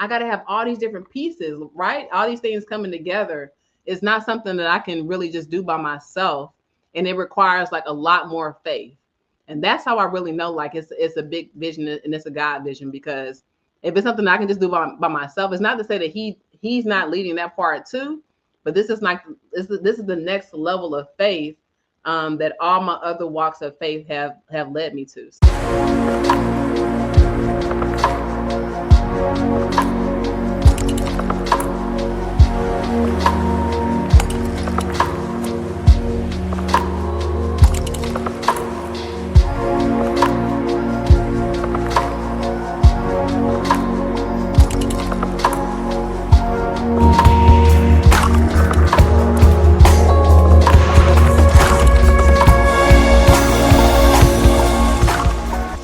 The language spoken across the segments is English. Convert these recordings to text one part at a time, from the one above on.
I got to have all these different pieces, right? All these things coming together. It's not something that I can really just do by myself. And it requires like a lot more faith. And that's how I really know like it's a big vision and it's a God vision, because if it's something I can just do by myself, it's not to say that he's not leading that part too, but this is like this is the next level of faith that all my other walks of faith have led me to.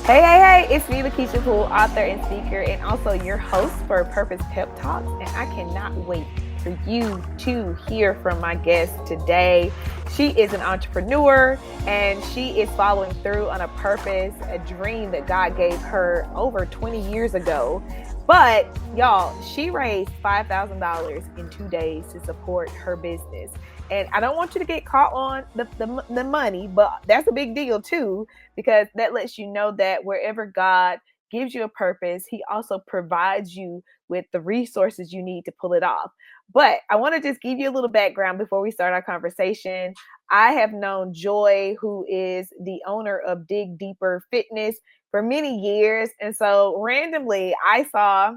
Hey, it's me, Lakeisha Poole, author and speaker, and also your host for Purpose Pep Talk. And I cannot wait for you to hear from my guest today. She is an entrepreneur, and she is following through on a purpose, a dream that God gave her over 20 years ago. But y'all, she raised $5,000 in 2 days to support her business. And I don't want you to get caught on the money, but that's a big deal too, because that lets you know that wherever God gives you a purpose, he also provides you with the resources you need to pull it off. But I want to just give you a little background before we start our conversation. I have known Joy, who is the owner of Dig Deeper Fitness, for many years. And so randomly, I saw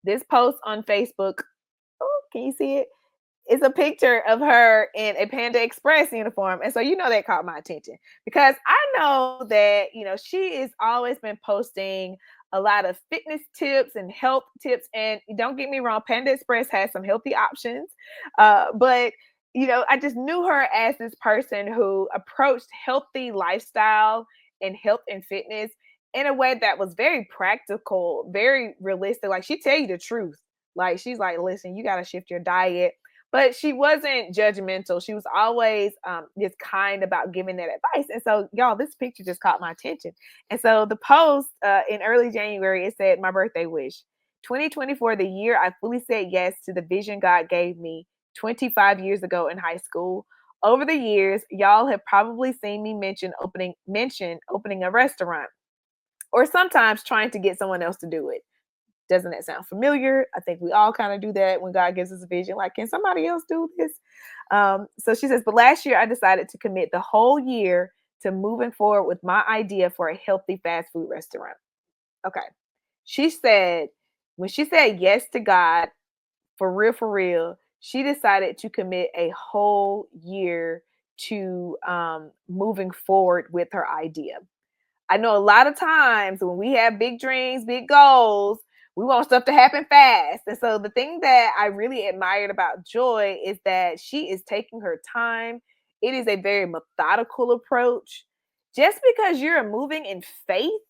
this post on Facebook. Oh, can you see it? It's a picture of her in a Panda Express uniform. And so, that caught my attention because I know that, she has always been posting a lot of fitness tips and health tips. And don't get me wrong, Panda Express has some healthy options. But I just knew her as this person who approached healthy lifestyle and health and fitness in a way that was very practical, very realistic. Like, she tell you the truth. Like, she's like, listen, you got to shift your diet. But she wasn't judgmental. She was always just kind about giving that advice. And so, y'all, this picture just caught my attention. And so the post in early January, it said, my birthday wish, 2024, the year I fully said yes to the vision God gave me 25 years ago in high school. Over the years, y'all have probably seen me mention opening a restaurant, or sometimes trying to get someone else to do it. Doesn't that sound familiar? I think we all kind of do that when God gives us a vision. Like, can somebody else do this? So she says, but last year I decided to commit the whole year to moving forward with my idea for a healthy fast food restaurant. Okay. She said, when she said yes to God, for real, she decided to commit a whole year to moving forward with her idea. I know a lot of times when we have big dreams, big goals, we want stuff to happen fast. And so the thing that I really admired about Joy is that she is taking her time. It is a very methodical approach. Just because you're moving in faith,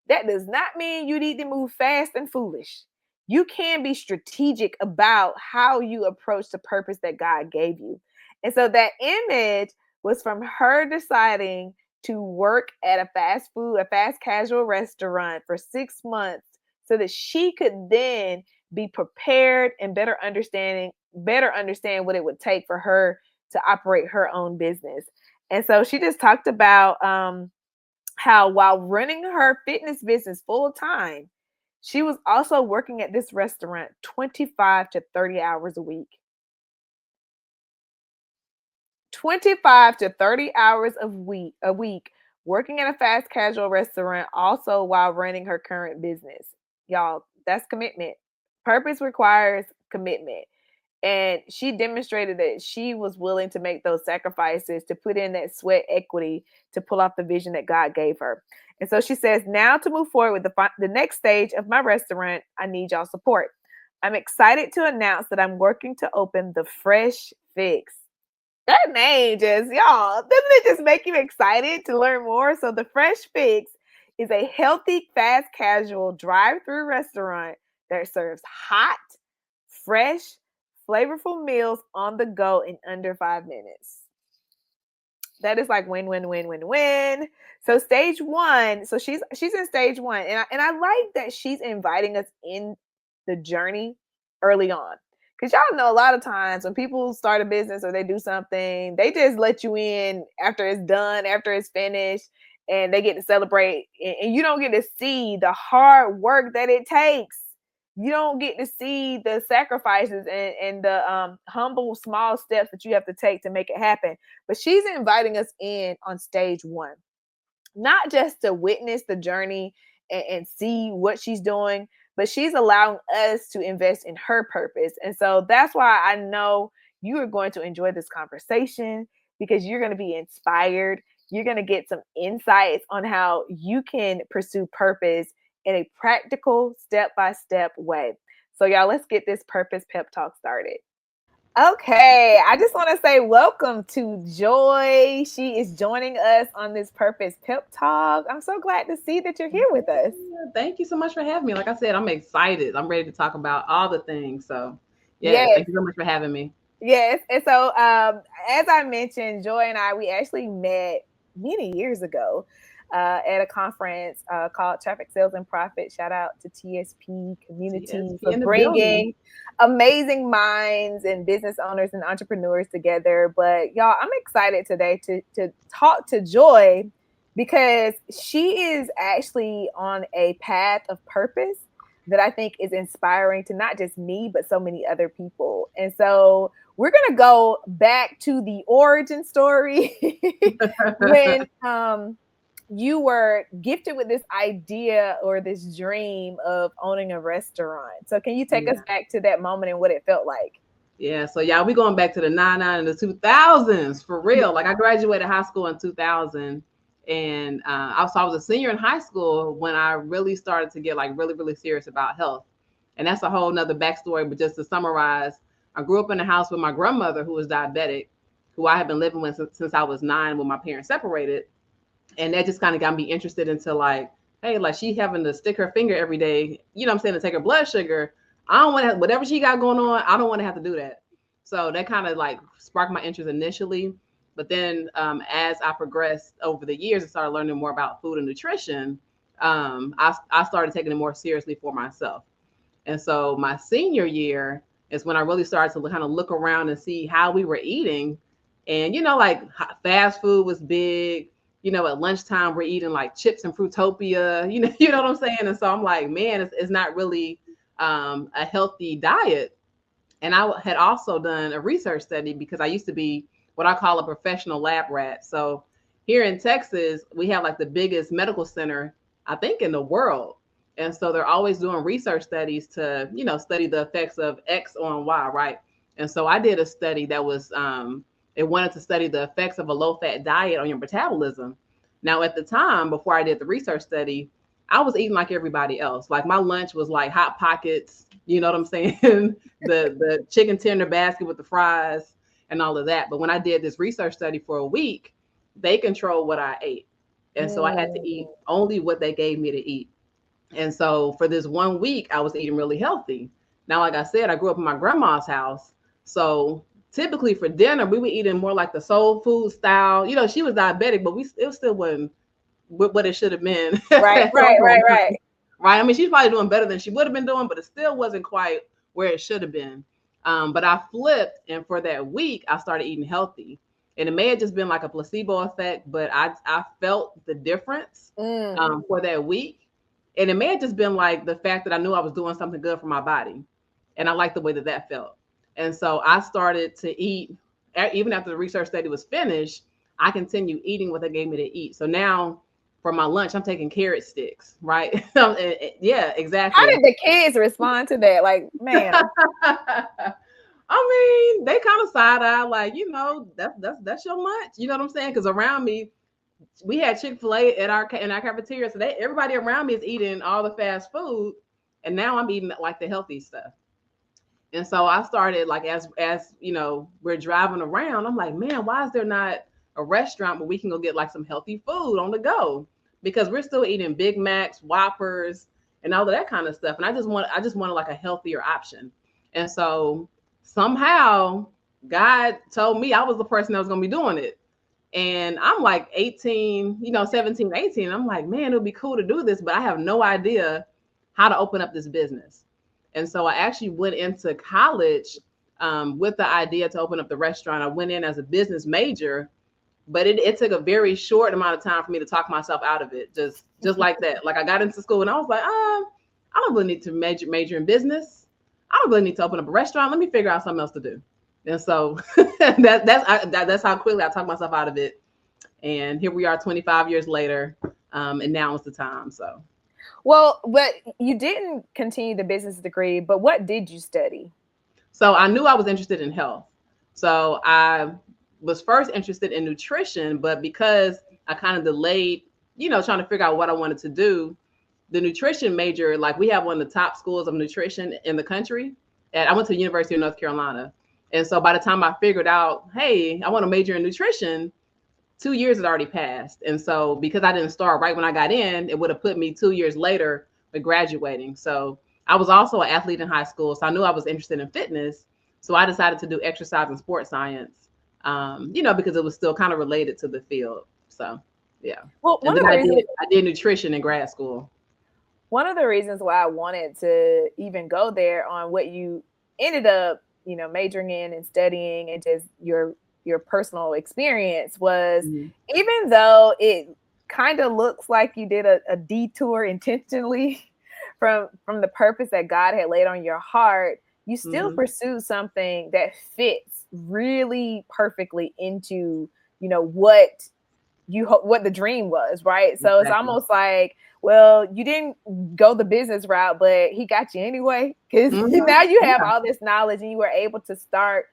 that does not mean you need to move fast and foolish. You can be strategic about how you approach the purpose that God gave you. And so that image was from her deciding to work at a fast casual restaurant for 6 months so that she could then be prepared and better understand what it would take for her to operate her own business. And so she just talked about how while running her fitness business full time, she was also working at this restaurant 25 to 30 hours a week. 25 to 30 hours a week working at a fast casual restaurant, also while running her current business. Y'all, that's commitment. Purpose requires commitment. And she demonstrated that she was willing to make those sacrifices, to put in that sweat equity to pull off the vision that God gave her. And so she says, now to move forward with the next stage of my restaurant, I need y'all support. I'm excited to announce that I'm working to open the Fresh Fix. That name just, y'all, doesn't it just make you excited to learn more? So the Fresh Fix is a healthy, fast casual drive-through restaurant that serves hot, fresh, flavorful meals on the go in under 5 minutes. That is like win, win, win, win, win. So stage one. So she's in stage one, and I like that she's inviting us in the journey early on. Because y'all know a lot of times when people start a business or they do something, they just let you in after it's done, after it's finished, and they get to celebrate. And you don't get to see the hard work that it takes. You don't get to see the sacrifices and the humble small steps that you have to take to make it happen. But she's inviting us in on stage one, not just to witness the journey and see what she's doing, but she's allowing us to invest in her purpose. And so that's why I know you are going to enjoy this conversation, because you're going to be inspired. You're going to get some insights on how you can pursue purpose in a practical, step-by-step way. So y'all, let's get this Purpose Pep Talk started. Okay, I just want to say welcome to Joy. She is joining us on this Purpose Pep Talk. I'm so glad to see that you're here with us. Thank you so much for having me. Like I said, I'm excited. I'm ready to talk about all the things. So, yes, Yes, thank you so much for having me. yes. And so, as I mentioned, Joy and I, we actually met many years ago at a conference called Traffic Sales and Profit. Shout out to TSP Community TSP for in the building. bringing amazing minds and business owners and entrepreneurs together. But y'all, I'm excited today to talk to Joy, because she is actually on a path of purpose that I think is inspiring to not just me, but so many other people. And so we're going to go back to the origin story when you were gifted with this idea or this dream of owning a restaurant. So can you take us Yeah. back to that moment and what it felt like? Yeah. So, y'all, we going back to the 99 and the 2000s for real. Like, I graduated high school in 2000. And I was a senior in high school when I really started to get like really, really serious about health. And that's a whole nother backstory. But just to summarize, I grew up in a house with my grandmother, who was diabetic, who I had been living with since I was 9 when my parents separated. And that just kind of got me interested into like, hey, like she having to stick her finger every day, you know what I'm saying, to take her blood sugar. I don't want to, whatever she got going on, I don't want to have to do that. So that kind of like sparked my interest initially. But then as I progressed over the years and started learning more about food and nutrition, I started taking it more seriously for myself. And so my senior year is when I really started to kind of look around and see how we were eating. And, you know, like fast food was big. You know, at lunchtime, we're eating like chips and Fruitopia, you know what I'm saying? And so I'm like, man, it's not really a healthy diet. And I had also done a research study because I used to be what I call a professional lab rat. So here in Texas, we have like the biggest medical center, I think, in the world. And so they're always doing research studies to, you know, study the effects of X on Y, right? And so I did a study that was, it wanted to study the effects of a low fat diet on your metabolism. Now, at the time, before I did the research study, I was eating like everybody else. Like my lunch was like hot pockets, you know what I'm saying? the chicken tender basket with the fries and all of that. But when I did this research study for a week, they controlled what I ate. And so I had to eat only what they gave me to eat. And so for this 1 week, I was eating really healthy. Now, like I said, I grew up in my grandma's house. So typically for dinner, we were eating more like the soul food style. You know, she was diabetic, but it still wasn't what it should have been. Right, right, right, right. Right. I mean, she's probably doing better than she would have been doing, but it still wasn't quite where it should have been. But I flipped, and for that week, I started eating healthy. And it may have just been like a placebo effect, but I felt the difference for that week. And it may have just been like the fact that I knew I was doing something good for my body. And I liked the way that that felt. And so I started to eat, even after the research study was finished, I continued eating what they gave me to eat. So now for my lunch, I'm taking carrot sticks, right? Yeah, How exactly. did the kids respond to that? Like, man. I mean, they kind of side eye, like, you know, that's your lunch. You know what I'm saying? Because around me, we had Chick-fil-A at in our cafeteria, so everybody around me is eating all the fast food, and now I'm eating like the healthy stuff. And so I started like as you know, we're driving around, I'm like, man, why is there not a restaurant where we can go get like some healthy food on the go? Because we're still eating Big Macs, Whoppers, and all of that kind of stuff. And I just wanted like a healthier option. And so somehow God told me I was the person that was gonna be doing it. And I'm like 18, you know, 17, 18. I'm like, man, it would be cool to do this, but I have no idea how to open up this business. And so I actually went into college with the idea to open up the restaurant. I went in as a business major, but it took a very short amount of time for me to talk myself out of it. Just like that. Like I got into school and I was like, I don't really need to major in business. I don't really need to open up a restaurant. Let me figure out something else to do. And so that's how quickly I talked myself out of it. And here we are 25 years later. And now is the time. So. Well, but you didn't continue the business degree, but what did you study? So I knew I was interested in health. So I was first interested in nutrition, but because I kind of delayed, trying to figure out what I wanted to do, the nutrition major, like we have one of the top schools of nutrition in the country. And I went to the University of North Carolina. And so by the time I figured out, hey, I want to major in nutrition, 2 years had already passed. And so because I didn't start right when I got in, it would have put me 2 years later with graduating. So I was also an athlete in high school. So I knew I was interested in fitness. So I decided to do exercise and sports science, because it was still kind of related to the field. So, yeah. Well, I did nutrition in grad school. One of the reasons why I wanted to even go there on what you ended up, majoring in and studying and just your personal experience was, even though it kind of looks like you did a detour intentionally from the purpose that God had laid on your heart, you still pursue something that fits really perfectly into, what the dream was, right? So It's almost like, well, you didn't go the business route, but he got you anyway, because now you have all this knowledge and you were able to start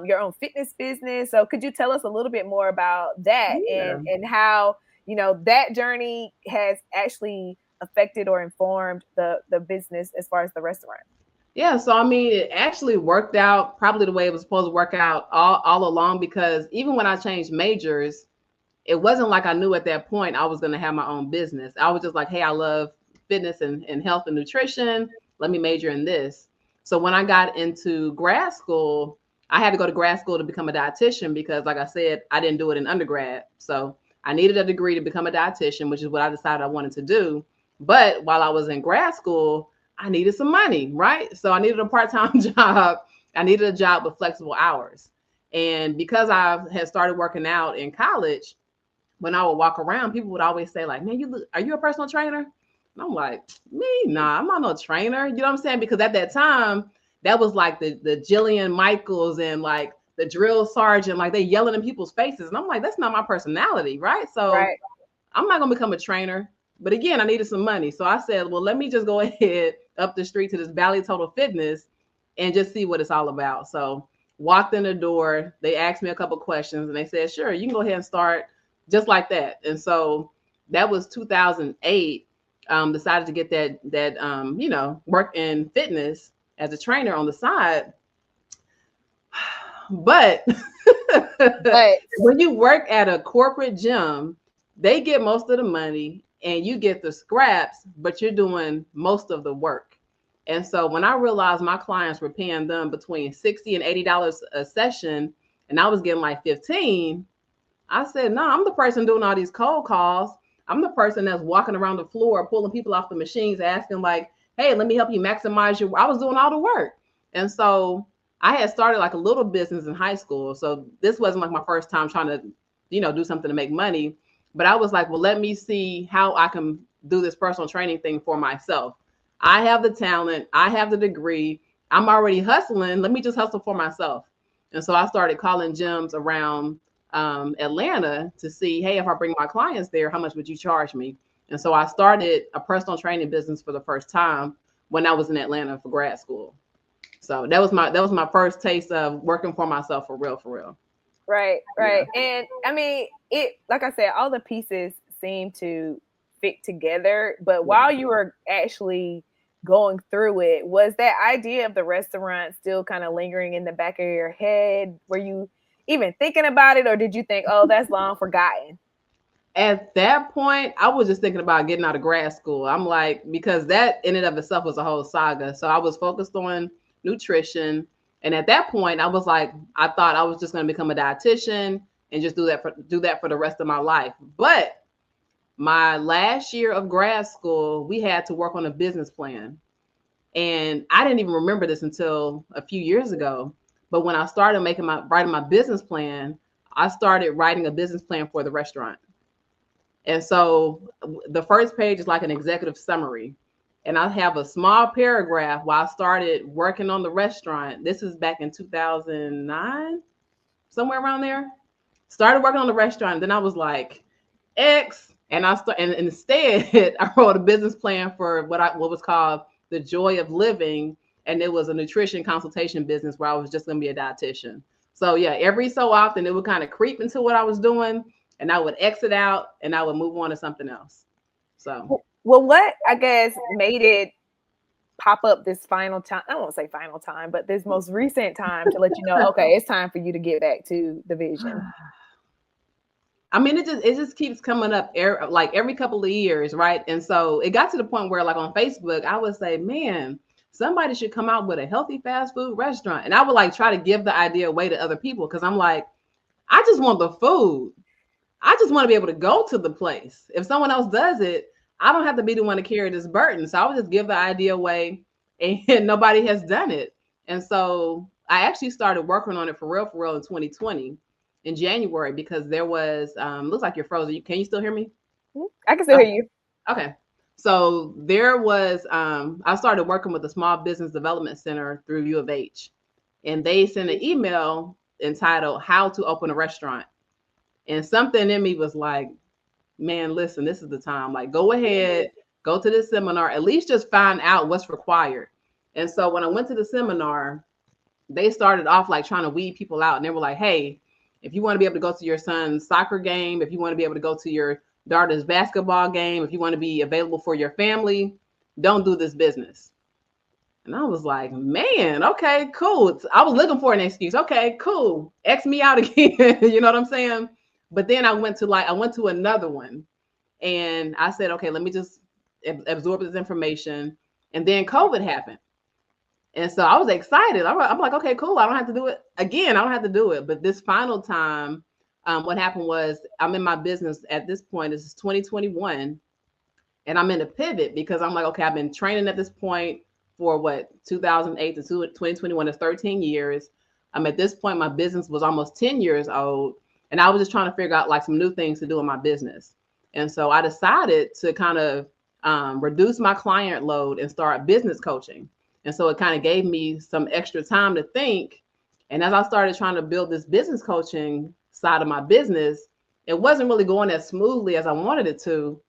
your own fitness business. So could you tell us a little bit more about that and how, that journey has actually affected or informed the business as far as the restaurant? Yeah. So, I mean, it actually worked out probably the way it was supposed to work out all along, because even when I changed majors, it wasn't like I knew at that point I was going to have my own business. I was just like, hey, I love fitness and health and nutrition. Let me major in this. So when I got into grad school, I had to go to grad school to become a dietitian because, like I said, I didn't do it in undergrad. So I needed a degree to become a dietitian, which is what I decided I wanted to do. But while I was in grad school, I needed some money, right? So I needed a part-time job. I needed a job with flexible hours. And because I had started working out in college, when I would walk around, people would always say, like, man, are you a personal trainer? And I'm like, me? Nah, I'm not no trainer. You know what I'm saying? Because at that time, that was like the Jillian Michaels and like the drill sergeant, like they yelling in people's faces. And I'm like, that's not my personality, right? So I'm not going to become a trainer. But again, I needed some money. So I said, well, let me just go ahead up the street to this Valley Total Fitness and just see what it's all about. So walked in the door. They asked me a couple questions and they said, sure, you can go ahead and start just like that. And so that was 2008. Decided to get that work in fitness as a trainer on the side. But when you work at a corporate gym, they get most of the money and you get the scraps, but you're doing most of the work. And so when I realized my clients were paying them between $60 and $80 a session, and I was getting like 15, I said, no, I'm the person doing all these cold calls. I'm the person that's walking around the floor, pulling people off the machines, asking like, hey, let me help you maximize I was doing all the work. And so I had started like a little business in high school. So this wasn't like my first time trying to, do something to make money. But I was like, well, let me see how I can do this personal training thing for myself. I have the talent. I have the degree. I'm already hustling. Let me just hustle for myself. And so I started calling gyms around Atlanta to see, hey, if I bring my clients there, how much would you charge me? And so I started a personal training business for the first time when I was in Atlanta for grad school. So that was my first taste of working for myself for real. Right. Yeah. And I mean, like I said, all the pieces seem to fit together. But while you were actually going through it, was that idea of the restaurant still kind of lingering in the back of your head? Were you even thinking about it, or did you think, oh, that's long forgotten? At that point, I was just thinking about getting out of grad school. I'm like, because that in and of itself was a whole saga. So I was focused on nutrition. And at that point, I was like, I thought I was just going to become a dietitian and just do that for the rest of my life. But my last year of grad school, we had to work on a business plan. And I didn't even remember this until a few years ago. But when I started writing my business plan, I started writing a business plan for the restaurant. And so the first page is like an executive summary. And I have a small paragraph while I started working on the restaurant. This is back in 2009, somewhere around there. Started working on the restaurant. Then I was like, X. And instead I wrote a business plan for what was called the Joy of Living. And it was a nutrition consultation business where I was just going to be a dietitian. So yeah, every so often it would kind of creep into what I was doing, and I would exit out and I would move on to something else. So, well, what I guess made it pop up this final time? I won't say final time, but this most recent time to let you know, okay, it's time for you to get back to the vision. I mean, it just keeps coming up like every couple of years, right? And so it got to the point where, like on Facebook, I would say, man, somebody should come out with a healthy fast food restaurant, and I would like try to give the idea away to other people because I'm like, I just want the food. I just want to be able to go to the place. If someone else does it, I don't have to be the one to carry this burden. So I would just give the idea away, and nobody has done it. And so I actually started working on it for real in 2020 in January because there was looks like you're frozen. Can you still hear me? I can still hear you. Okay. So there was I started working with the Small Business Development Center through U of H, and they sent an email entitled How to Open a Restaurant. And something in me was like, man, listen, this is the time. Like, go ahead, go to this seminar, at least just find out what's required. And so when I went to the seminar, they started off like trying to weed people out. And they were like, hey, if you want to be able to go to your son's soccer game, if you want to be able to go to your daughter's basketball game, if you want to be available for your family, don't do this business. And I was like, man, okay, cool. I was looking for an excuse. Okay, cool. X me out again. You know what I'm saying? But then I went to another one, and I said, okay, let me just absorb this information. And then COVID happened. And so I was excited. I'm like, okay, cool. I don't have to do it again. I don't have to do it. But this final time, what happened was I'm in my business at this point. This is 2021. And I'm in a pivot because I'm like, okay, I've been training at this point for 2008 to 2021 is 13 years. At this point, my business was almost 10 years old. And I was just trying to figure out like some new things to do in my business. And so I decided to kind of reduce my client load and start business coaching. And so it kind of gave me some extra time to think. And as I started trying to build this business coaching side of my business, it wasn't really going as smoothly as I wanted it to.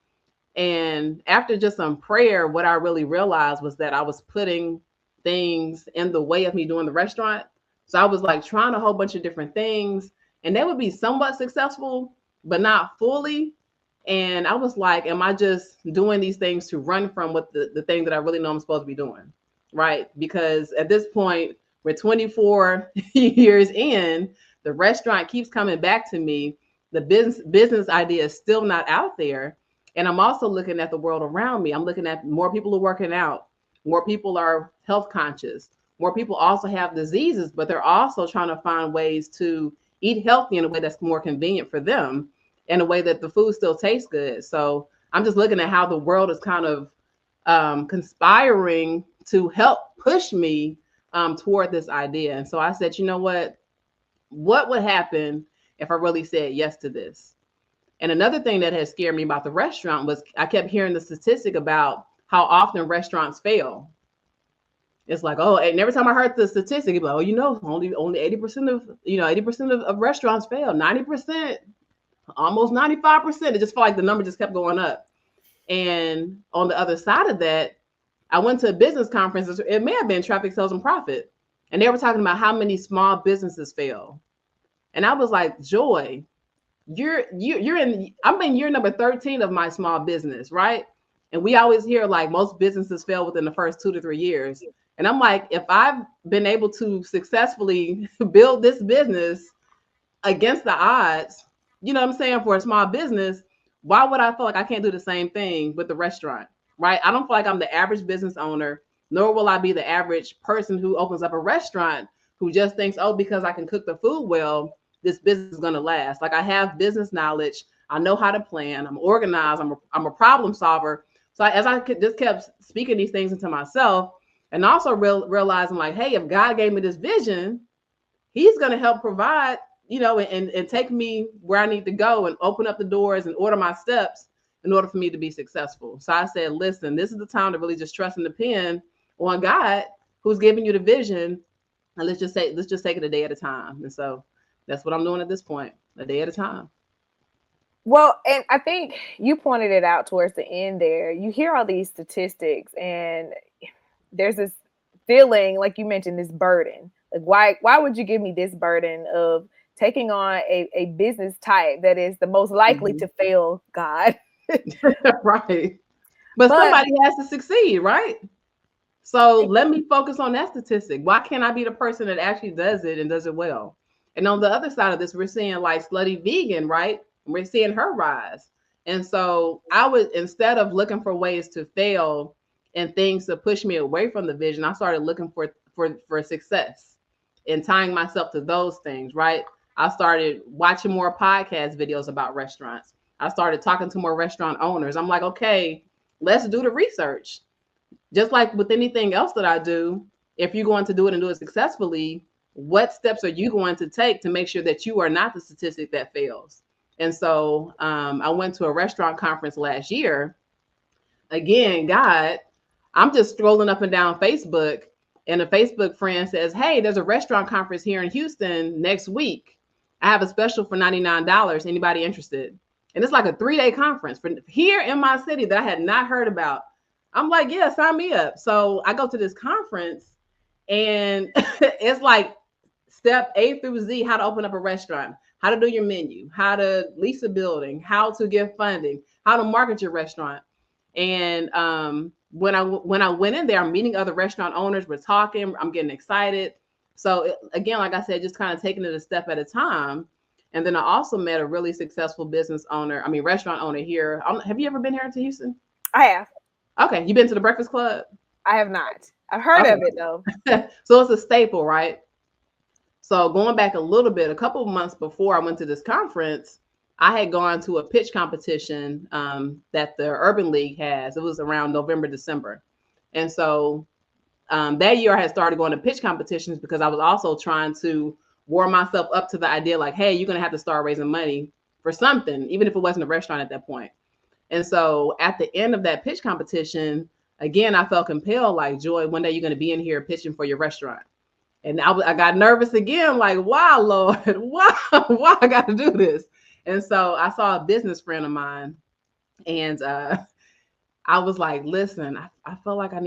And after just some prayer, what I really realized was that I was putting things in the way of me doing the restaurant. So I was like trying a whole bunch of different things, and they would be somewhat successful, but not fully. And I was like, am I just doing these things to run from what the thing that I really know I'm supposed to be doing? Right? Because at this point, we're 24 years in, the restaurant keeps coming back to me. The business idea is still not out there. And I'm also looking at the world around me. I'm looking at more people are working out. More people are health conscious. More people also have diseases, but they're also trying to find ways to eat healthy in a way that's more convenient for them, in a way that the food still tastes good. So I'm just looking at how the world is kind of conspiring to help push me toward this idea. And so I said, you know what would happen if I really said yes to this? And another thing that has scared me about the restaurant was I kept hearing the statistic about how often restaurants fail. It's like, oh, and every time I heard the statistic, it'd be like, oh, only 80% of 80% of restaurants fail, 90%, almost 95%. It just felt like the number just kept going up. And on the other side of that, I went to a business conference. It may have been Traffic Sales and Profit, and they were talking about how many small businesses fail. And I was like, Joy, you're in, I'm in year number 13 of my small business, right? And we always hear like most businesses fail within the first 2 to 3 years. And I'm like, if I've been able to successfully build this business against the odds, you know what I'm saying, for a small business, why would I feel like I can't do the same thing with the restaurant, right? I don't feel like I'm the average business owner, nor will I be the average person who opens up a restaurant who just thinks, oh, because I can cook the food well, this business is going to last. Like, I have business knowledge. I know how to plan. I'm organized. I'm a problem solver. So as I just kept speaking these things into myself, And also realizing like, hey, if God gave me this vision, he's going to help provide, and take me where I need to go and open up the doors and order my steps in order for me to be successful. So I said, listen, this is the time to really just trust and depend on God, who's giving you the vision. And let's just take it a day at a time. And so that's what I'm doing at this point, a day at a time. Well, and I think you pointed it out towards the end there. You hear all these statistics and there's this feeling, like you mentioned, this burden. Like, why would you give me this burden of taking on a business type that is the most likely to fail, God? Right. But somebody has to succeed, right? So let me focus on that statistic. Why can't I be the person that actually does it and does it well? And on the other side of this, we're seeing like Slutty Vegan, right? We're seeing her rise. And so I would, instead of looking for ways to fail and things to push me away from the vision, I started looking for success and tying myself to those things, right? I started watching more podcast videos about restaurants. I started talking to more restaurant owners. I'm like, okay, let's do the research. Just like with anything else that I do, if you're going to do it and do it successfully, what steps are you going to take to make sure that you are not the statistic that fails? And so I went to a restaurant conference last year. Again, God, I'm just scrolling up and down Facebook, and a Facebook friend says, hey, there's a restaurant conference here in Houston next week. I have a special for $99. Anybody interested? And it's like a 3-day conference for here in my city that I had not heard about. I'm like, yeah, sign me up. So I go to this conference, and it's like step A through Z, how to open up a restaurant, how to do your menu, how to lease a building, how to get funding, how to market your restaurant. And when I went in there, I'm meeting other restaurant owners. We're talking. I'm getting excited. So again, like I said, just kind of taking it a step at a time. And then I also met a really successful restaurant owner here. Have you ever been here to Houston? I have. Okay, you been to the Breakfast Club? I have not. I've heard of it though. So it's a staple, right? So going back a little bit, a couple of months before I went to this conference, I had gone to a pitch competition that the Urban League has. It was around November, December. And so that year I had started going to pitch competitions because I was also trying to warm myself up to the idea like, hey, you're going to have to start raising money for something, even if it wasn't a restaurant at that point. And so at the end of that pitch competition, again, I felt compelled, like, Joy, one day you're going to be in here pitching for your restaurant. And I got nervous again, like, wow, Lord, why I got to do this? And so I saw a business friend of mine, and I was like, listen, I feel like I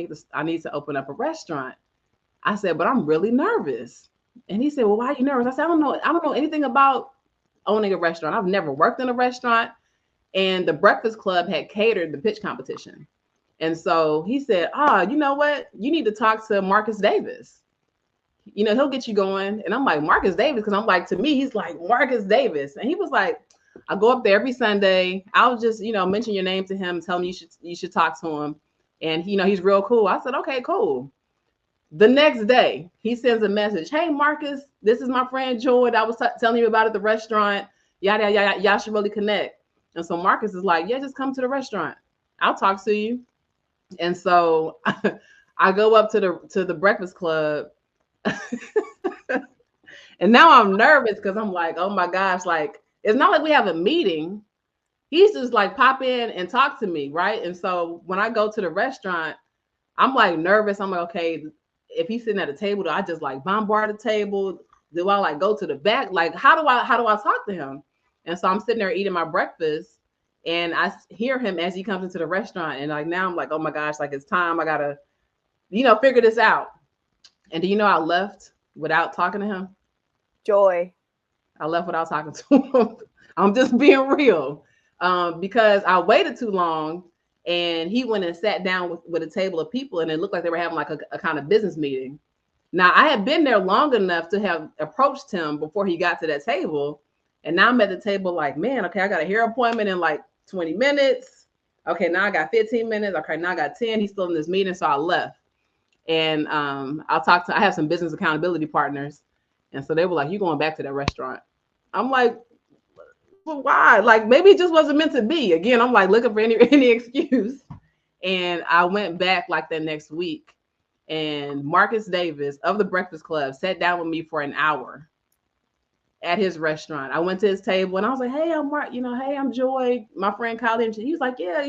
need to open up a restaurant. I said, but I'm really nervous. And he said, well, why are you nervous? I said, I don't know anything about owning a restaurant. I've never worked in a restaurant. And the Breakfast Club had catered the pitch competition. And so he said, you know what? You need to talk to Marcus Davis. He'll get you going. And I'm like, Marcus Davis? Because I'm like, to me, he's like Marcus Davis. And he was like, I go up there every Sunday. I'll just, mention your name to him, tell him you should talk to him. And, he's real cool. I said, okay, cool. The next day, he sends a message. Hey, Marcus, this is my friend Joy that I was telling you about at the restaurant. Yada, yada, y'all should really connect. And so Marcus is like, yeah, just come to the restaurant. I'll talk to you. And so I go up to the Breakfast Club. And now I'm nervous because I'm like, oh my gosh, like, it's not like we have a meeting. He's just like, pop in and talk to me, right? And so when I go to the restaurant, I'm like nervous. I'm like, okay, if he's sitting at a table, do I just like bombard the table? Do I like go to the back? Like, how do I talk to him? And so I'm sitting there eating my breakfast, and I hear him as he comes into the restaurant. And like, now I'm like, oh my gosh, like, it's time. I gotta, figure this out. And do you know I left without talking to him? Joy. I left without talking to him. I'm just being real, because I waited too long, and he went and sat down with a table of people, and it looked like they were having like a kind of business meeting. Now I had been there long enough to have approached him before he got to that table. And now I'm at the table like, man, okay, I got a hair appointment in like 20 minutes. Okay, now I got 15 minutes. Okay, now I got 10. He's still in this meeting, so I left. And I have some business accountability partners. And so they were like, you going back to that restaurant? I'm like, well, why? Like, maybe it just wasn't meant to be. Again, I'm like looking for any excuse. And I went back like that next week. And Marcus Davis of the Breakfast Club sat down with me for an hour at his restaurant. I went to his table and I was like, "Hey, I'm Mark. Hey, I'm Joy, my friend Kylie." And he was like, "Yeah,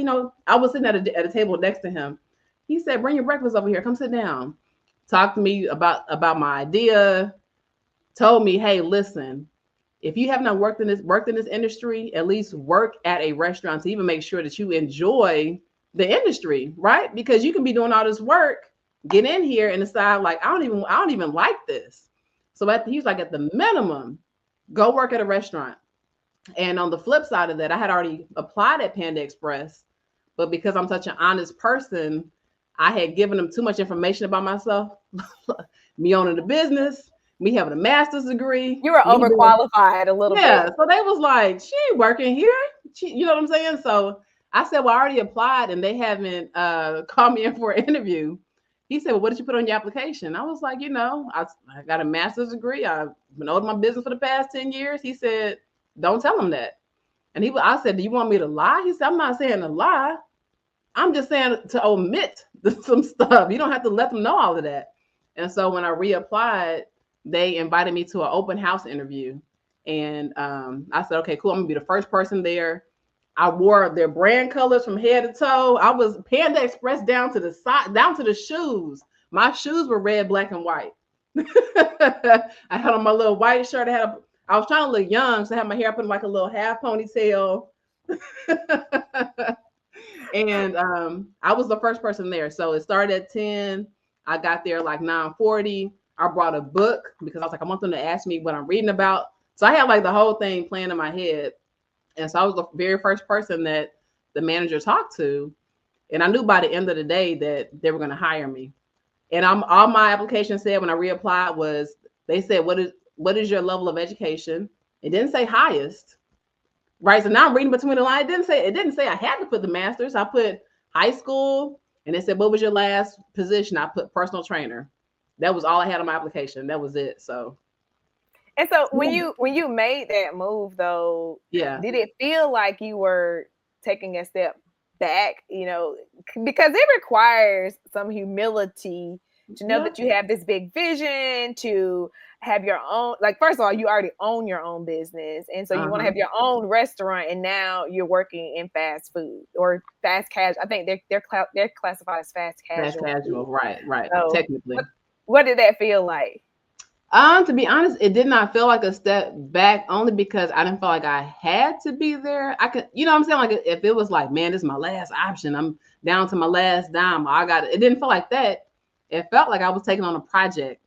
I was sitting at a table next to him." He said, "Bring your breakfast over here. Come sit down." Talked to me about my idea. Told me, "Hey, listen, if you have not worked in this industry, at least work at a restaurant to even make sure that you enjoy the industry, right? Because you can be doing all this work, get in here and decide like I don't even like this." So he was like, at the minimum, go work at a restaurant. And on the flip side of that, I had already applied at Panda Express, but because I'm such an honest person, I had given them too much information about myself, me owning the business, me having a master's degree. You were overqualified a little Yeah, bit. so they was like, "She ain't working here." You know what I'm saying? So I said, "Well, I already applied and they haven't called me in for an interview." He said, "Well, what did you put on your application?" I was like, I got a master's degree. I've been owning my business for the past 10 years. He said, "Don't tell him that." And I said, "Do you want me to lie?" He said, "I'm not saying to lie. I'm just saying to omit some stuff. You don't have to let them know all of that." And so when I reapplied, they invited me to an open house interview. And I said, "Okay, cool. I'm gonna be the first person there." I wore their brand colors from head to toe. I was Panda Express down to the side, down to the shoes. My shoes were red, black, and white. I had on my little white shirt. I was trying to look young, so I had my hair up in like a little half ponytail. And I was the first person there. So it started at 10. I got there like 9:40. I brought a book because I was like, I want them to ask me what I'm reading about. So I had like the whole thing playing in my head. And so I was the very first person that the manager talked to. And I knew by the end of the day that they were going to hire me. And all my application said when I reapplied was, they said, what is your level of education? It didn't say highest. Right. So now I'm reading between the lines. It didn't say I had to put the master's. I put high school, and it said, "What was your last position?" I put personal trainer. That was all I had on my application. That was it. So And so when you made that move though, yeah. did it feel like you were taking a step back, because it requires some humility to know that you have this big vision, to have your own, like, first of all, you already own your own business. And so you want to have your own restaurant, and now you're working in fast food or fast casual. I think they're classified as fast casual. Fast casual, right. So Technically. What did that feel like? To be honest, it did not feel like a step back, only because I didn't feel like I had to be there. I could, what I'm saying? Like, if it was like, man, this is my last option, I'm down to my last dime, I got it. It didn't feel like that. It felt like I was taking on a project,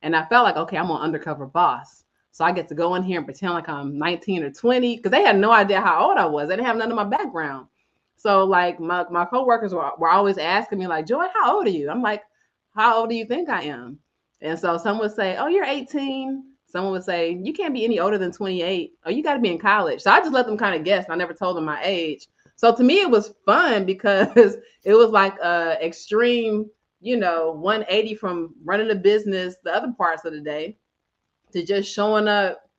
and I felt like, okay, I'm an undercover boss. So I get to go in here and pretend like I'm 19 or 20, because they had no idea how old I was. They didn't have none of my background. So like my coworkers were always asking me like, "Joy, how old are you?" I'm like, "How old do you think I am?" And so some would say, "Oh, you're 18." Someone would say, "You can't be any older than 28. Oh, you got to be in college." So I just let them kind of guess. I never told them my age. So to me, it was fun because it was like extreme, 180 from running a business the other parts of the day to just showing up.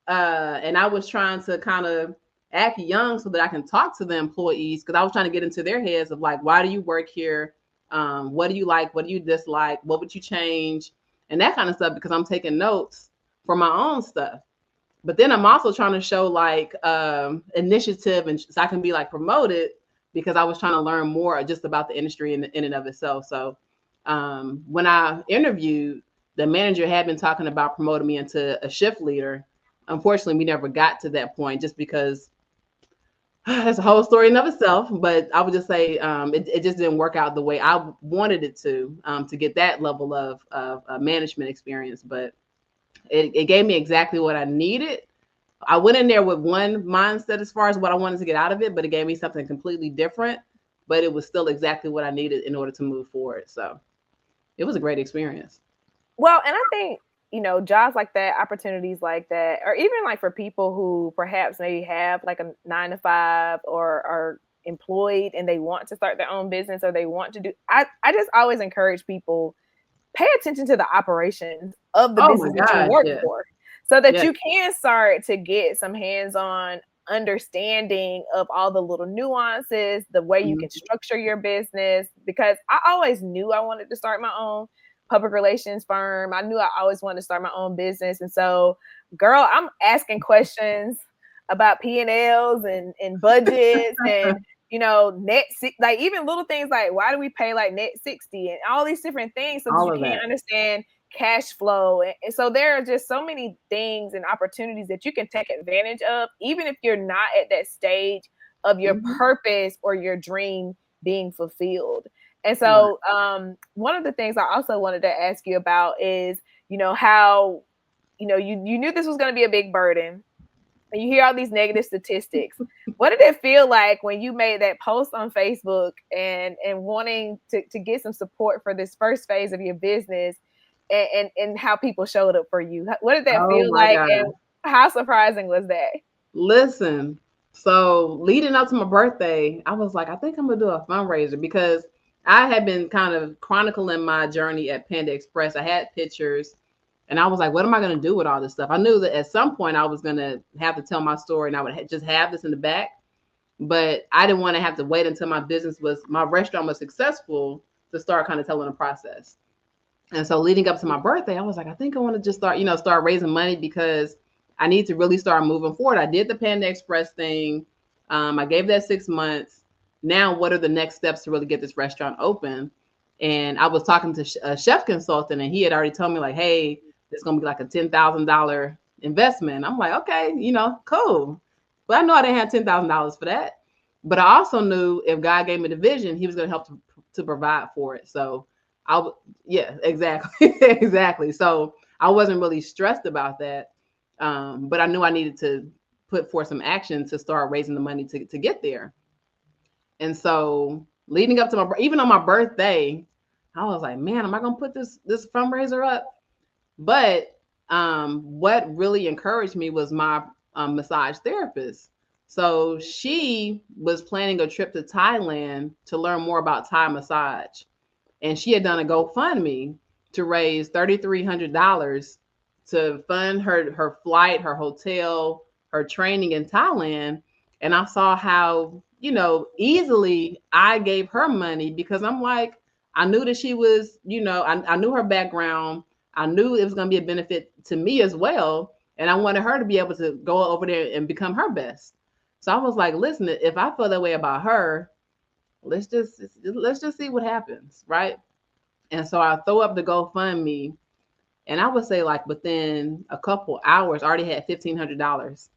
And I was trying to kind of act young so that I can talk to the employees, because I was trying to get into their heads of like, why do you work here? What do you like? What do you dislike? What would you change? And that kind of stuff, because I'm taking notes for my own stuff. But then I'm also trying to show like initiative, and so I can be like promoted, because I was trying to learn more just about the industry in and of itself. So when I interviewed, the manager had been talking about promoting me into a shift leader. Unfortunately, we never got to that point, just because that's a whole story in of itself. But I would just say it just didn't work out the way I wanted it to get that level of management experience. But it gave me exactly what I needed. I went in there with one mindset as far as what I wanted to get out of it, but it gave me something completely different. But it was still exactly what I needed in order to move forward. So it was a great experience. Well, and I think, jobs like that, opportunities like that, or even like for people who perhaps maybe have like a 9-to-5 or are employed and they want to start their own business, or they want to do, I just always encourage people, pay attention to the operations of the business that you work for, so that you can start to get some hands-on understanding of all the little nuances, the way you can structure your business, because I always knew I wanted to start my own public relations firm. I knew I always wanted to start my own business. And so, girl, I'm asking questions about P&Ls and budgets and, like even little things like, why do we pay like net 60 and all these different things so that you can't understand cash flow. And so there are just so many things and opportunities that you can take advantage of, even if you're not at that stage of your purpose or your dream being fulfilled. And so one of the things I also wanted to ask you about is, how, you knew this was going to be a big burden. And you hear all these negative statistics. What did it feel like when you made that post on Facebook and wanting to get some support for this first phase of your business and how people showed up for you? What did that feel like? God. And how surprising was that? Listen, so leading up to my birthday, I was like, I think I'm going to do a fundraiser because I had been kind of chronicling my journey at Panda Express. I had pictures. And I was like, what am I going to do with all this stuff? I knew that at some point I was going to have to tell my story and I would just have this in the back. But I didn't want to have to wait until my restaurant was successful to start kind of telling the process. And so leading up to my birthday, I was like, I think I want to just start raising money because I need to really start moving forward. I did the Panda Express thing. I gave that 6 months. Now, what are the next steps to really get this restaurant open? And I was talking to a chef consultant and he had already told me like, hey, it's going to be like a $10,000 investment. I'm like, okay, cool. But I know I didn't have $10,000 for that. But I also knew if God gave me the vision, he was going to help to provide for it. So exactly. Exactly. So I wasn't really stressed about that. But I knew I needed to put forth some action to start raising the money to get there. And so leading up to even on my birthday, I was like, man, am I going to put this fundraiser up? But what really encouraged me was my massage therapist. So she was planning a trip to Thailand to learn more about Thai massage. And she had done a GoFundMe to raise $3,300 to fund her flight, her hotel, her training in Thailand. And I saw how, easily I gave her money because I'm like, I knew that she was, I knew her background. I knew it was going to be a benefit to me as well. And I wanted her to be able to go over there and become her best. So I was like, listen, if I feel that way about her, let's just see what happens. Right. And so I throw up the GoFundMe and I would say like within a couple hours, I already had $1,500.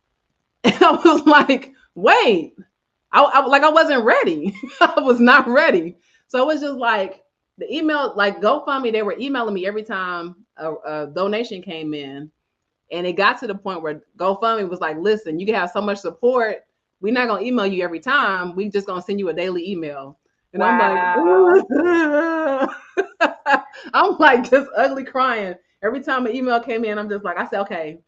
And I was like, wait, I wasn't ready. I was not ready. So it was just like, the email, like GoFundMe, they were emailing me every time a donation came in. And it got to the point where GoFundMe was like, listen, you can have so much support. We're not going to email you every time. We just going to send you a daily email. And wow. I'm like, I'm like just ugly crying. Every time an email came in, I'm just like, I said, okay.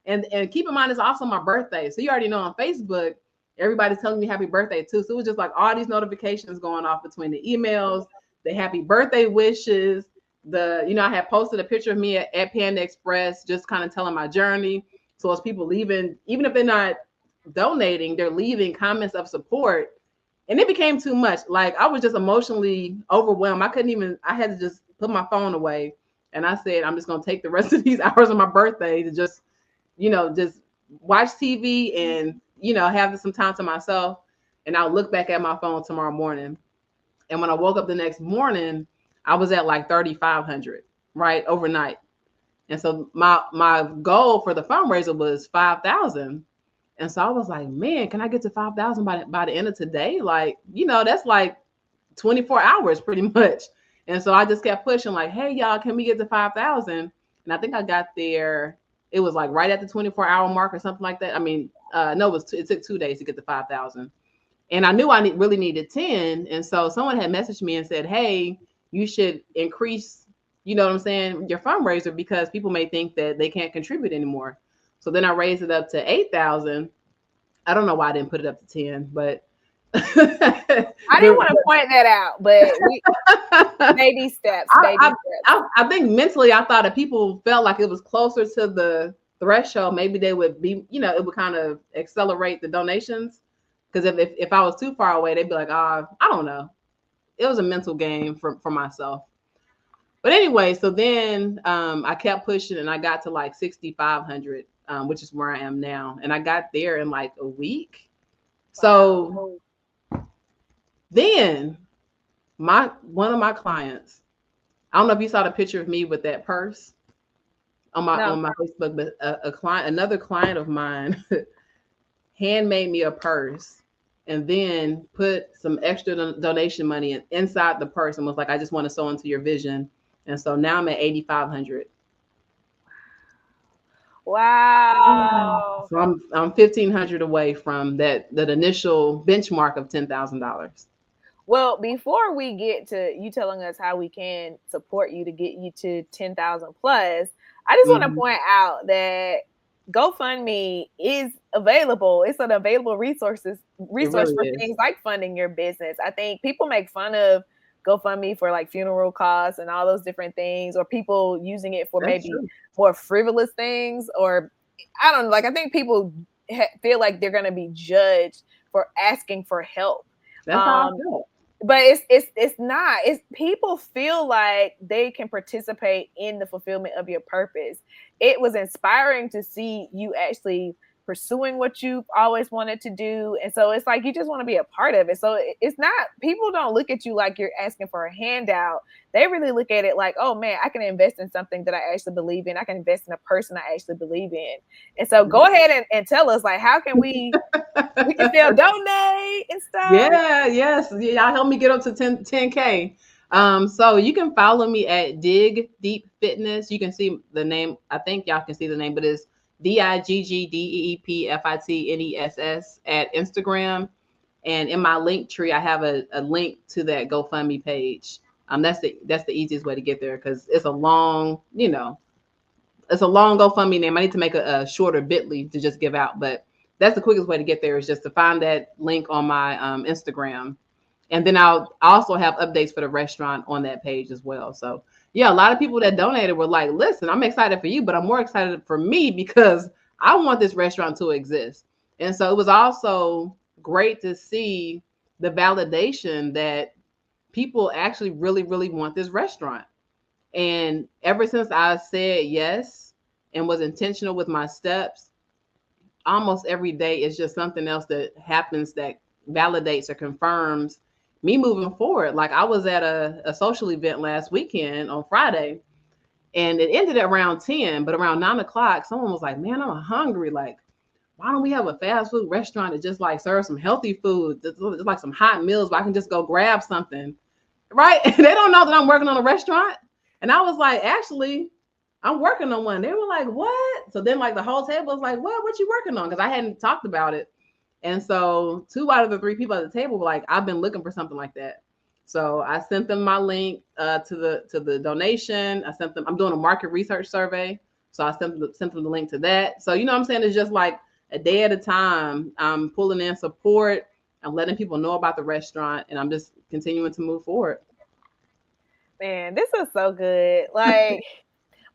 And keep in mind, it's also my birthday. So you already know on Facebook, everybody's telling me happy birthday too. So it was just like all these notifications going off between the emails, the happy birthday wishes, I had posted a picture of me at Panda Express, just kind of telling my journey. So as people leaving, even if they're not donating, they're leaving comments of support. And it became too much. Like I was just emotionally overwhelmed. I had to just put my phone away. And I said, I'm just going to take the rest of these hours of my birthday to just watch TV and, have some time to myself. And I'll look back at my phone tomorrow morning. And when I woke up the next morning, I was at like 3,500, right, overnight. And so my goal for the fundraiser was 5,000. And so I was like, man, can I get to 5,000 by the end of today? Like, that's like 24 hours pretty much. And so I just kept pushing like, hey, y'all, can we get to 5,000? And I think I got there. It was like right at the 24-hour mark or something like that. I mean, no, it took 2 days to get to 5,000. And I knew I really needed 10. And so someone had messaged me and said, hey, you should increase, your fundraiser because people may think that they can't contribute anymore. So then I raised it up to 8,000. I don't know why I didn't put it up to 10, but I didn't want to point that out, but baby steps. I think mentally I thought that people felt like it was closer to threshold, maybe they would be, it would kind of accelerate the donations. Because if I was too far away, they'd be like, I don't know. It was a mental game for myself. But anyway, so then I kept pushing and I got to like 6,500, which is where I am now. And I got there in like a week. So then one of my clients, I don't know if you saw the picture of me with that purse on my Facebook, but another client of mine handmade me a purse and then put some extra donation money inside the purse and was like, I just want to sow into your vision. And so now I'm at 8,500. Wow. So I'm 1,500 away from that initial benchmark of $10,000. Well, before we get to you telling us how we can support you to get you to 10,000 plus, I just want to point out that GoFundMe is available. It's an available resource really for things like funding your business. I think people make fun of GoFundMe for like funeral costs and all those different things, or people using it for maybe more frivolous things, or I don't know. Like, I think people feel like they're going to be judged for asking for help. That's how I feel. But it's not. It's people feel like they can participate in the fulfillment of your purpose. It was inspiring to see you actually pursuing what you've always wanted to do. And so it's like you just want to be a part of it. So it's not, people don't look at you like you're asking for a handout. They really look at it like, oh man, I can invest in something that I actually believe in. I can invest in a person I actually believe in. And so go ahead and tell us, like, how can we can still donate and stuff? Yes. Y'all help me get up to 10K. So you can follow me at Digg Deep Fitness. You can see the name. I think y'all can see the name, but it's DiggDeepFitness at Instagram. And in my link tree, I have a link to that GoFundMe page. That's the easiest way to get there because it's a long, it's a long GoFundMe name. I need to make a shorter bit.ly to just give out, but that's the quickest way to get there is just to find that link on my Instagram. And then I'll also have updates for the restaurant on that page as well. So yeah, a lot of people that donated were like, listen, I'm excited for you, but I'm more excited for me because I want this restaurant to exist. And so it was also great to see the validation that people actually really, really want this restaurant. And ever since I said yes and was intentional with my steps, almost every day is just something else that happens that validates or confirms me moving forward. Like I was at a social event last weekend on Friday and it ended at around 10, but around 9:00, someone was like, man, I'm hungry. Like, why don't we have a fast food restaurant that just like serves some healthy food? Just like some hot meals, but I can just go grab something. Right. They don't know that I'm working on a restaurant. And I was like, actually, I'm working on one. They were like, what? So then like the whole table was like, what you working on? Because I hadn't talked about it. And so 2 out of the 3 people at the table were like, I've been looking for something like that. So I sent them my link to the donation. I'm doing a market research survey. So I sent them the link to that. So, you know what I'm saying? It's just like a day at a time. I'm pulling in support. I'm letting people know about the restaurant and I'm just continuing to move forward. Man, this is so good. Like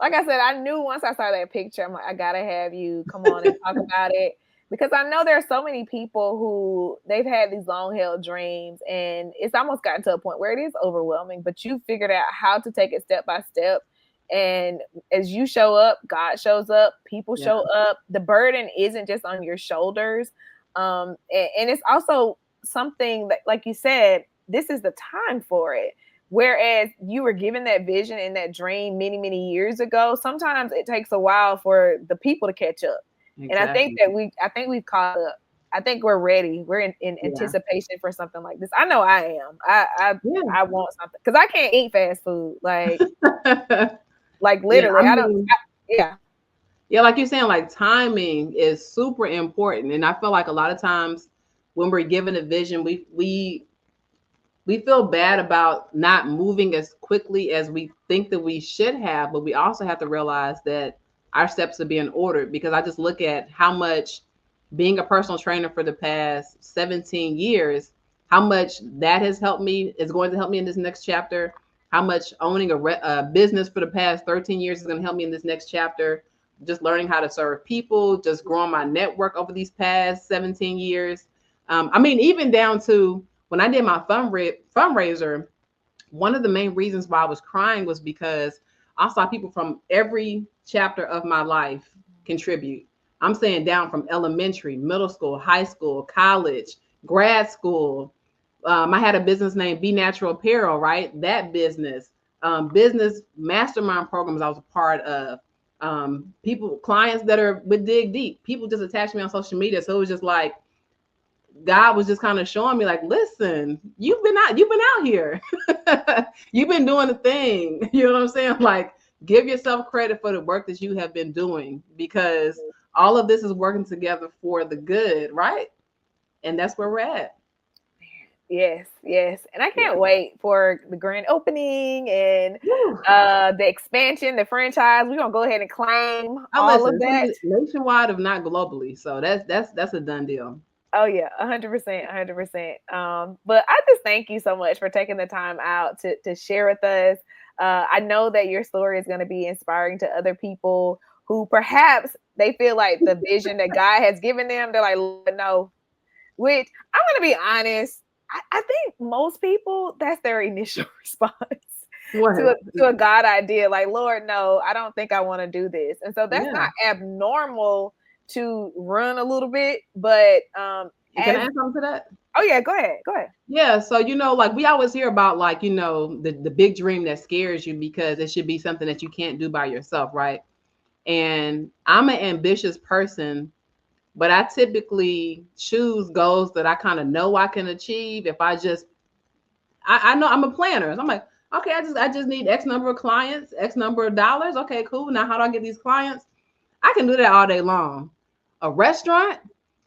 I said, I knew once I saw that picture, I'm like, I gotta have you come on and talk about it. Because I know there are so many people who they've had these long held dreams and it's almost gotten to a point where it is overwhelming, but you figured out how to take it step by step. And as you show up, God shows up, people show up. The burden isn't just on your shoulders. And it's also something that, like you said, this is the time for it. Whereas you were given that vision and that dream many, many years ago, sometimes it takes a while for the people to catch up. Exactly. And I think we've caught up. I think we're ready. We're in anticipation for something like this. I know I am. I want something because I can't eat fast food. Like literally, Yeah, like you're saying, like timing is super important. And I feel like a lot of times when we're given a vision, we feel bad about not moving as quickly as we think that we should have, but we also have to realize that our steps are being ordered because I just look at how much being a personal trainer for the past 17 years, how much that has helped me, is going to help me in this next chapter, how much owning a business for the past 13 years is going to help me in this next chapter, just learning how to serve people, just growing my network over these past 17 years. I mean, even down to when I did my fundraiser, one of the main reasons why I was crying was because I saw people from every chapter of my life contribute. I'm saying down from elementary, middle school, high school, college, grad school. I had a business named Be Natural Apparel, right? That business mastermind programs I was a part of. People, clients that are with Dig Deep, people just attached me on social media. So it was just like God was just kind of showing me, like, listen, you've been out here. You've been doing the thing. You know what I'm saying? Like, give yourself credit for the work that you have been doing, because all of this is working together for the good, right? And that's where we're at. Yes, yes. And I can't wait for the grand opening and the expansion, the franchise. We're gonna go ahead and claim I all of listen, that. nationwide, if not globally. So that's a done deal. Oh yeah, 100%, 100%. But I just thank you so much for taking the time out to share with us. I know that your story is going to be inspiring to other people who perhaps they feel like the vision that God has given them, they're like, "Lord, no." Which I'm going to be honest, I think most people that's their initial response What? to a God idea. Like, Lord, no, I don't think I want to do this, and so that's Yeah. not abnormal to run a little bit, but Can as I add something to that? oh yeah, go ahead, go ahead. Yeah, so like we always hear about, like, the big dream that scares you because it should be something that you can't do by yourself, right? And I'm an ambitious person, but I typically choose goals that I kind of know I can achieve if I know I'm a planner. So I'm like, okay, I just need X number of clients, X number of dollars. Okay, cool. Now how do I get these clients? I can do that all day long. A restaurant,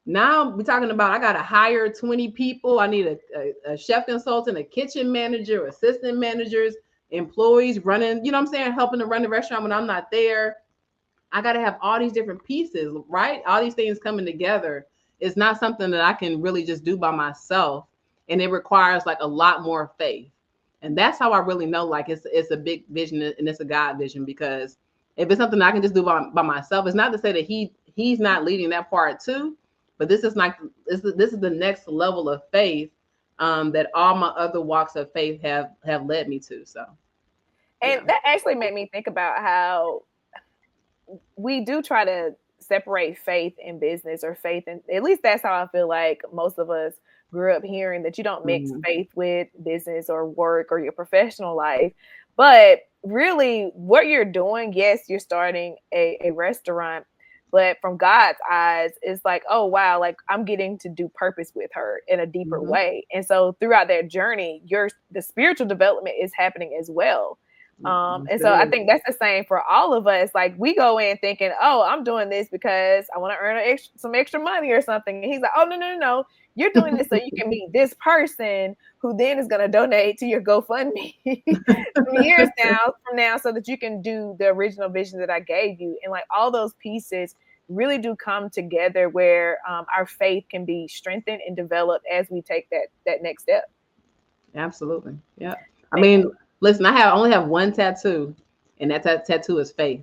now we're talking about I got to hire 20 people. I need a chef consultant, a kitchen manager, assistant managers, employees running, you know what I'm saying, helping to run the restaurant when I'm not there. I got to have all these different pieces, right? All these things coming together. It's not something that I can really just do by myself. And it requires like a lot more faith. And that's how I really know, like, it's a big vision and it's a God vision, because if it's something I can just do by myself, it's not to say that he's not leading that part too, but this is the next level of faith, that all my other walks of faith have led me to. So And yeah. that actually made me think about how we do try to separate faith and business, or faith, and at least that's how I feel like most of us grew up hearing, that you don't mix Mm-hmm. faith with business or work or your professional life. But really, what you're doing, yes, you're starting a restaurant, but from God's eyes, it's like, oh wow, like I'm getting to do purpose with her in a deeper Mm-hmm. way. And so throughout that journey, the spiritual development is happening as well. And so I think that's the same for all of us. Like, we go in thinking, oh, I'm doing this because I want to earn some extra money or something. And he's like, oh, no, no, no, no. You're doing this so you can meet this person who then is going to donate to your GoFundMe some years from now, so that you can do the original vision that I gave you. And like all those pieces really do come together where our faith can be strengthened and developed as we take that next step. Absolutely. Yeah. I Man. mean, listen, I only have one tattoo, and that tattoo is faith.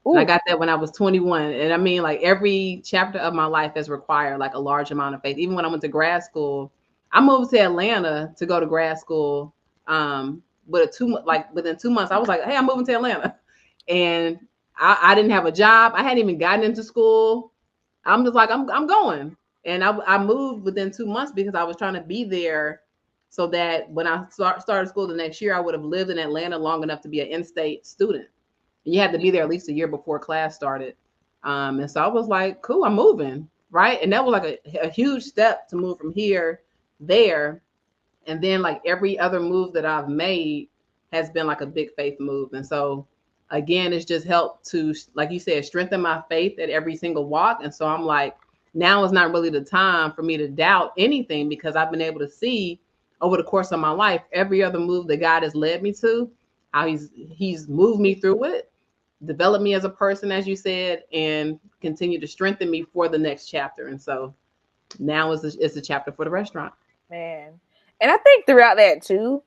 And I Ooh. got that when I was 21. And I mean, like, every chapter of my life has required like a large amount of faith. Even when I went to grad school, I moved to Atlanta to go to grad school. But within 2 months, I was like, hey, I'm moving to Atlanta. And I didn't have a job. I hadn't even gotten into school. I'm just like, I'm going. And I moved within 2 months because I was trying to be there so that when I started school the next year, I would have lived in Atlanta long enough to be an in-state student. And you had to be there at least a year before class started. And so I was like, cool, I'm moving. Right. And that was like a huge step to move from here, there. And then like every other move that I've made has been like a big faith move. And so again, it's just helped to, like you said, strengthen my faith at every single walk. And so I'm like, now is not really the time for me to doubt anything, because I've been able to see over the course of my life every other move that God has led me to, how he's moved me through it, developed me as a person, as you said, and continue to strengthen me for the next chapter. And so now is the chapter for the restaurant. Man. And I think throughout that too,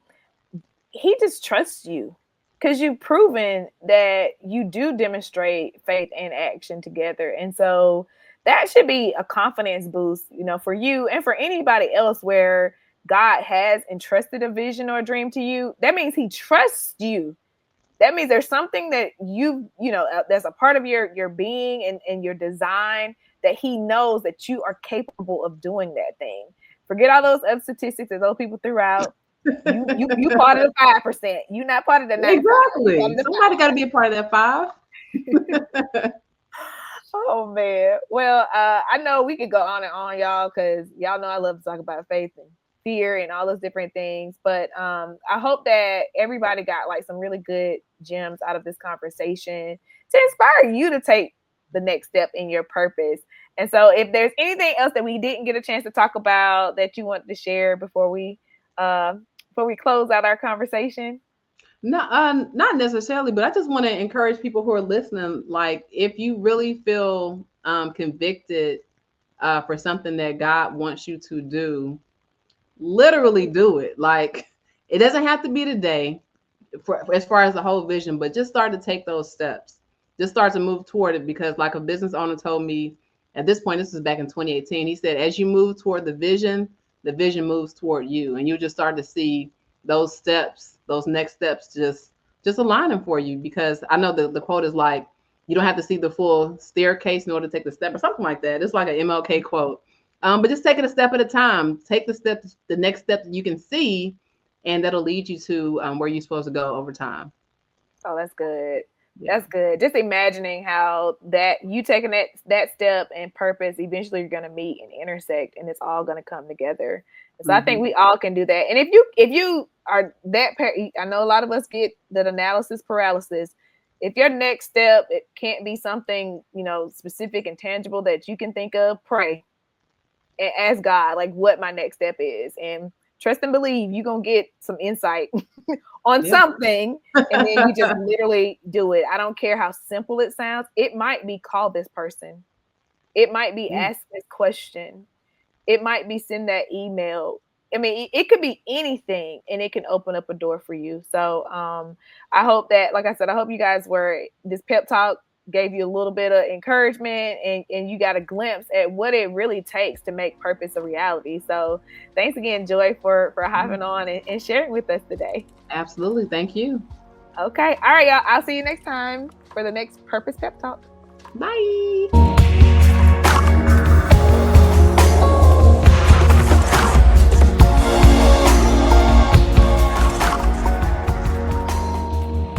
he just trusts you. because you've proven that you do demonstrate faith and action together. And so that should be a confidence boost, for you and for anybody else where God has entrusted a vision or a dream to you. That means he trusts you. That means there's something that that's a part of your being and your design that he knows that you are capable of doing that thing. Forget all those other statistics that those people threw out. You part of the 5%. You're not part of the 95%. Exactly. Somebody got to be a part of that 5. Oh man. Well, I know we could go on and on, y'all, because y'all know I love to talk about faith and fear and all those different things. But I hope that everybody got like some really good gems out of this conversation to inspire you to take the next step in your purpose. And so if there's anything else that we didn't get a chance to talk about that you want to share before we close out our conversation. No, not necessarily, but I just want to encourage people who are listening. Like, if you really feel convicted for something that God wants you to do, literally do it. Like, it doesn't have to be today, as far as the whole vision, but just start to take those steps. Just start to move toward it, because, like a business owner told me at this point, this was back in 2018. He said, as you move toward the vision moves toward you, and you just start to see those steps, those next steps, just aligning for you. Because I know the quote is like, you don't have to see the full staircase in order to take the step, or something like that. It's like an MLK quote. But just take it a step at a time. Take the next step that you can see, and that'll lead you to where you're supposed to go over time. Oh, that's good. Yeah. That's good. Just imagining how that you taking that step and purpose, eventually you're going to meet and intersect, and it's all going to come together. So I think we all can do that. And if you are that, I know a lot of us get that analysis paralysis. If your next step, it can't be something, specific and tangible that you can think of, pray and ask God, like, what my next step is, and trust and believe you're going to get some insight on something, and then you just literally do it. I don't care how simple it sounds. It might be call this person. It might be ask this question. It might be send that email. I mean, it could be anything, and it can open up a door for you. So I hope that, like I said, I hope you guys this pep talk gave you a little bit of encouragement, and you got a glimpse at what it really takes to make purpose a reality. So thanks again, Joy, for hopping on and sharing with us today. Absolutely. Thank you. Okay. All right, y'all. I'll see you next time for the next Purpose Pep Talk. Bye.